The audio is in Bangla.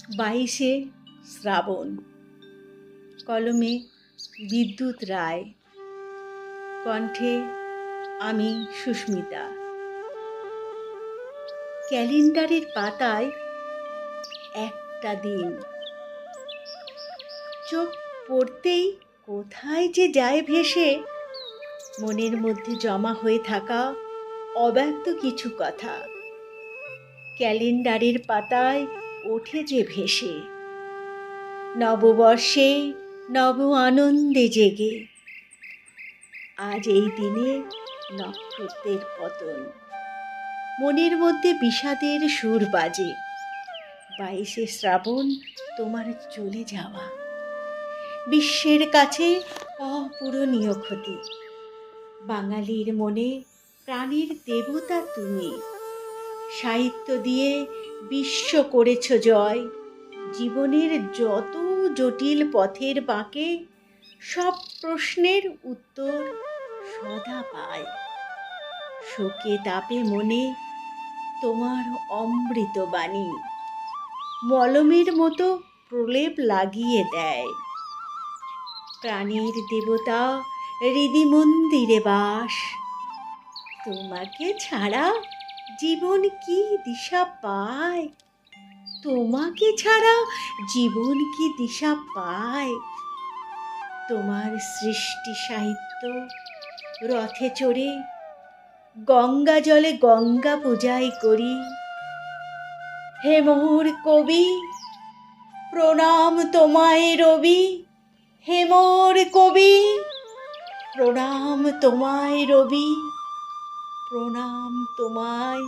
22শে শ্রাবণ। কলমে বিদ্যুৎ রায়, কণ্ঠে আমি সুস্মিতা। ক্যালেন্ডারের পাতায় একটা দিন, চোখ পড়তেই কোথায় যে যায় ভেসে মনের মধ্যে জমা হয়ে থাকা অব্যক্ত কিছু কথা। ক্যালেন্ডারের পাতায় ওঠে যে ভেসে, নববর্ষে নব আনন্দে জেগে। আজ এই দিনে নক্ষত্রের পতন, মনের মধ্যে বিষাদের সুর বাজে। 22শে শ্রাবণ তোমার চলে যাওয়া, বিশ্বের কাছে অপূরণীয় ক্ষতি। বাঙালির মনে প্রাণের দেবতা তুমি, সাহিত্য দিয়ে বিশ্ব করেছ জয়। জীবনের যত জটিল পথের বাঁকে সব প্রশ্নের উত্তর সদা পায়। শোকে তাপে মনে তোমার অমৃত বাণী মলমের মতো প্রলেপ লাগিয়ে দেয়। প্রাণীর দেবতা হৃদি মন্দিরে বাস, তোমাকে ছাড়া জীবন কি দিশা পায়? তোমাকে ছাড়া জীবন কি দিশা পায়? তোমার সৃষ্টি সাহিত্য রথে চড়ে গঙ্গা জলে গঙ্গা পূজাই করি। হে মোর কবি, প্রণাম তোমায় রবি। হে মোর কবি, প্রণাম তোমায় রবি। প্রণাম তোমায়।